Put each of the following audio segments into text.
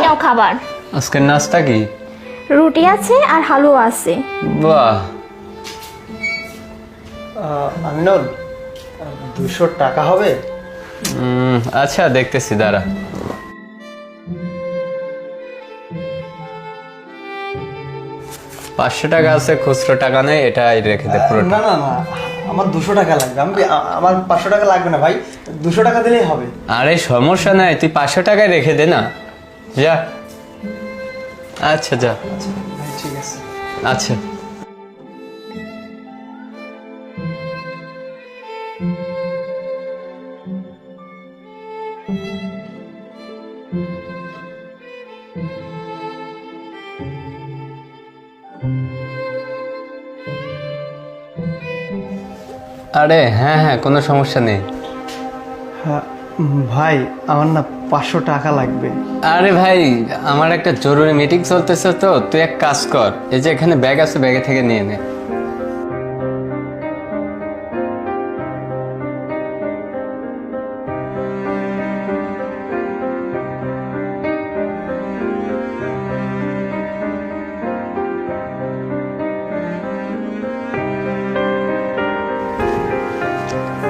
নাও খাবার। আজকের নাস্তা কি? রুটি আছে আর হালুয়া আছে। বাহ। আমিনুল, 200 টাকা হবে? আচ্ছা দেখতেছি, দাঁড়া। $500 আছে, খুচরো টাকা নেই, এটাই রেখে দে পুরো। না না না, আমার 200 টাকা লাগবে। আমার 500 টাকা লাগবে না ভাই, 200 টাকা দিলেই হবে। আরে সমস্যা নাই, তুই 500 টাকায় রেখে দে না, যা। আচ্ছা যা। আচ্ছা ভাই, ঠিক আছে। আচ্ছা। আরে হ্যাঁ হ্যাঁ, কোনো সমস্যা নেই। হ্যাঁ ভাই, আমার না 500 টাকা লাগবে। আরে ভাই, আমার একটা জরুরি মিটিং চলতেছে, তো তুই এক কাজ কর, এই যে এখানে ব্যাগ আছে, ব্যাগে থেকে নিয়ে নে।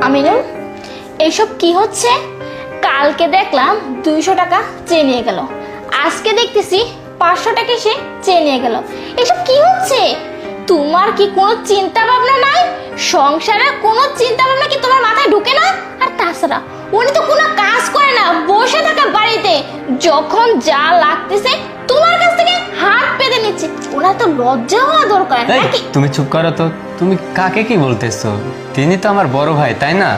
আমিনুল, এইসব কি হচ্ছে? কালকে দেখলাম 200 টাকা চেয়ে নিয়ে গেল, আজকে দেখতেছি 500 টাকা সে চেয়ে নিয়ে গেল। এসব কি হচ্ছে? তোমার কি কোনো চিন্তা ভাবনা নাই? সংসারে কোনো চিন্তা ভাবনা কি তোমার মাথায় ঢুকে না? আর তাছাড়া উনি তো কোনো কাজ করে না, বসে থাকে বাড়িতে, যখন যা লাগতেছে তোমার কাছ থেকে হাত পেতে নিচ্ছে। ওনার তো লজ্জা হওয়া দরকার এই, নাকি? তুমি চুপ করো তো। তুমি কাকে কি বলতেছো? তিনি তো আমার বড় ভাই, তাই না?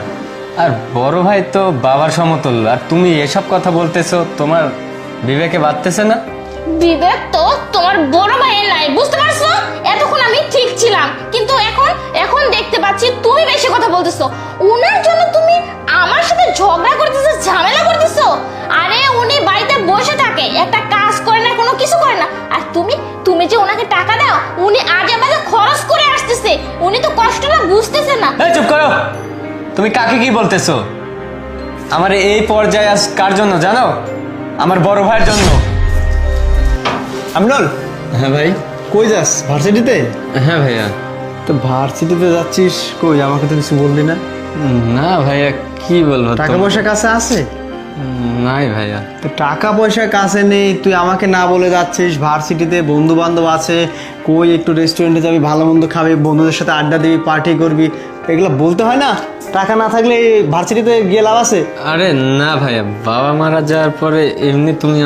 আর বড় ভাই তো বাবার সমতুল্য, আর তুমি এসব কথা বলতেছো, তোমার বিবেকে বাঁধতেছে না? বিবেক তো তোমার বড় ভাইয়ের নাই, বুঝতে পারছো? এতক্ষণ আমি ঠিক ছিলাম, কিন্তু এখন দেখতে পাচ্ছি তুমি বেশি কথা বলতেছো। ওনার জন্য তুমি আমার সাথে ঝগড়া করতেছো, ঝামেলা করতেছো। আরে উনি বাড়িতে বসে থাকে, একটা কাজ করে না, কোনো কিছু করে না। আর তুমি যে ওনাকে টাকা দাও, উনি আজে বাজে খরচ করে আসতেছে, উনি তো কষ্টটা বুঝতেছে না। এই চুপ করো। তুমি কাকে কি বলতেছো? আমার এই পর্যায়ে আজ কার জন্য জানো? আমার বড় ভাইয়ের জন্য। আমিনুল, হ্যাঁ ভাই। কই যাস? ভার্সিটিতে? হ্যাঁ ভাইয়া। তো ভার্সিটিতে যাচ্ছিস কই? আমাকে তো কিছু বললি না। না ভাইয়া, কি বলবো? টাকা পয়সা কাছে আছে? নাই ভাইয়া। তো টাকা পয়সা কাছে নেই, তুই আমাকে না বলে যাচ্ছিস? ভার্সিটিতে বন্ধু বান্ধব আছে, কই একটু রেস্টুরেন্টে যাবি, ভালো মন্দ খাবি, বন্ধুদের সাথে আড্ডা দিবি, পার্টি করবি, এগুলো বলতে হয় না? টাকা না থাকলে ভার্সিটিতে গিয়ে লাভ আছে? আরে না ভাইয়া, বাবা মারা যাওয়ার পরে এমনি তুমি